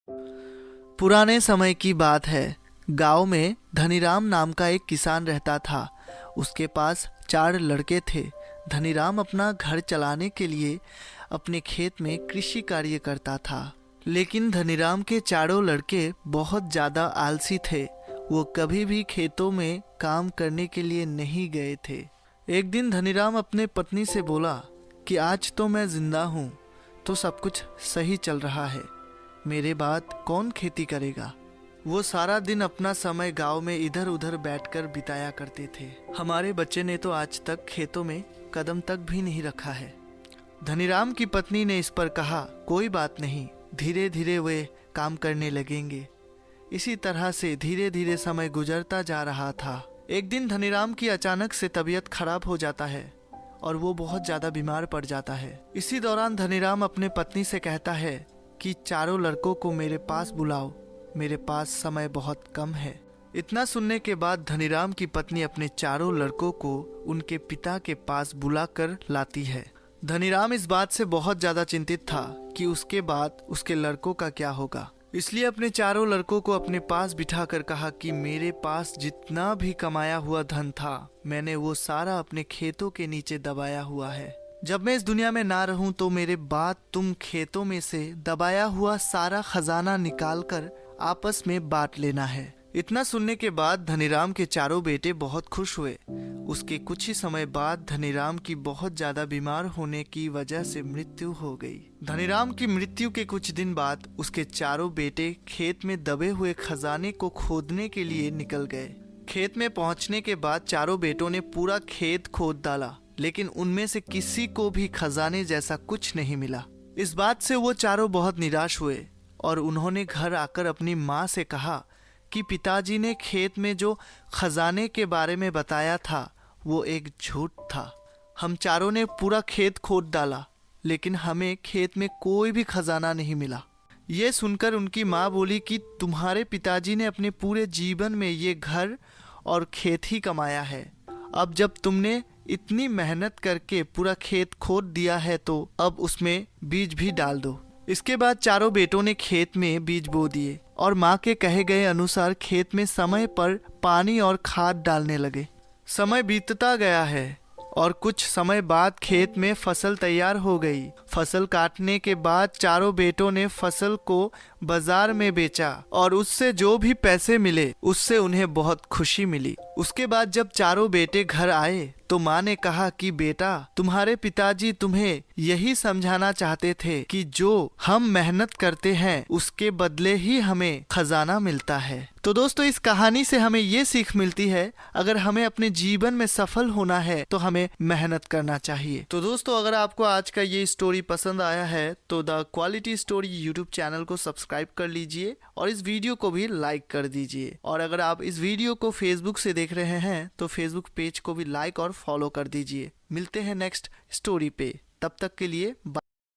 पुराने समय की बात है। गांव में धनीराम नाम का एक किसान रहता था। उसके पास 4 लड़के थे। धनीराम अपना घर चलाने के लिए अपने खेत में कृषि कार्य करता था। लेकिन धनीराम के चारों लड़के बहुत ज़्यादा आलसी थे। वो कभी भी खेतों में काम करने के लिए नहीं गए थे। एक दिन धनीराम अपने पत्नी से बोला कि आज तो मैं जिंदा हूँ, तो सब कुछ सही चल रहा है। मेरे बाद कौन खेती करेगा। वो सारा दिन अपना समय गांव में इधर उधर बैठकर बिताया करते थे। हमारे बच्चे ने तो आज तक खेतों में कदम तक भी नहीं रखा है। धनीराम की पत्नी ने इस पर कहा, कोई बात नहीं, धीरे धीरे वे काम करने लगेंगे। इसी तरह से धीरे धीरे समय गुजरता जा रहा था। एक दिन धनीराम की अचानक से तबीयत खराब हो जाता है और वो बहुत ज्यादा बीमार पड़ जाता है। इसी दौरान धनीराम अपने पत्नी से कहता है कि चारों लड़कों को मेरे पास बुलाओ, मेरे पास समय बहुत कम है। इतना सुनने के बाद धनीराम की पत्नी अपने चारों लड़कों को उनके पिता के पास बुलाकर लाती है। धनीराम इस बात से बहुत ज्यादा चिंतित था कि उसके बाद उसके लड़कों का क्या होगा। इसलिए अपने चारों लड़कों को अपने पास बिठाकर कहा कि मेरे पास जितना भी कमाया हुआ धन था, मैंने वो सारा अपने खेतों के नीचे दबाया हुआ है। जब मैं इस दुनिया में ना रहूं तो मेरे बाद तुम खेतों में से दबाया हुआ सारा खजाना निकाल कर आपस में बांट लेना है। इतना सुनने के बाद धनीराम के चारों बेटे बहुत खुश हुए। उसके कुछ ही समय बाद धनीराम की बहुत ज्यादा बीमार होने की वजह से मृत्यु हो गई। धनीराम की मृत्यु के कुछ दिन बाद उसके चारों बेटे खेत में दबे हुए खजाने को खोदने के लिए निकल गए। खेत में पहुंचने के बाद चारों बेटों ने पूरा खेत खोद डाला, लेकिन उनमें से किसी को भी खजाने जैसा कुछ नहीं मिला। इस बात से वो चारों बहुत निराश हुए और उन्होंने घर आकर अपनी माँ से कहा कि पिताजी ने खेत में जो खजाने के बारे में बताया था वो एक झूठ था। हम चारों ने पूरा खेत खोद डाला, लेकिन हमें खेत में कोई भी खजाना नहीं मिला। ये सुनकर उनकी माँ बोली कि तुम्हारे पिताजी ने अपने पूरे जीवन में ये घर और खेत ही कमाया है। अब जब तुमने इतनी मेहनत करके पूरा खेत खोद दिया है तो अब उसमें बीज भी डाल दो। इसके बाद चारों बेटों ने खेत में बीज बो दिए और माँ के कहे गए अनुसार खेत में समय पर पानी और खाद डालने लगे। समय बीतता गया है और कुछ समय बाद खेत में फसल तैयार हो गई। फसल काटने के बाद चारों बेटों ने फसल को बाजार में बेचा और उससे जो भी पैसे मिले उससे उन्हें बहुत खुशी मिली। उसके बाद जब चारों बेटे घर आए तो माँ ने कहा कि बेटा, तुम्हारे पिताजी तुम्हें यही समझाना चाहते थे कि जो हम मेहनत करते हैं उसके बदले ही हमें खजाना मिलता है। तो दोस्तों, इस कहानी से हमें ये सीख मिलती है, अगर हमें अपने जीवन में सफल होना है तो हमें मेहनत करना चाहिए। तो दोस्तों, अगर आपको आज का ये स्टोरी पसंद आया है तो the quality story YouTube channel को सब्सक्राइब कर लीजिए और इस वीडियो को भी लाइक कर दीजिए। और अगर आप इस वीडियो को फेसबुक से देख रहे हैं तो फेसबुक पेज को भी लाइक और फॉलो कर दीजिए। मिलते हैं नेक्स्ट स्टोरी पे, तब तक के लिए बाय।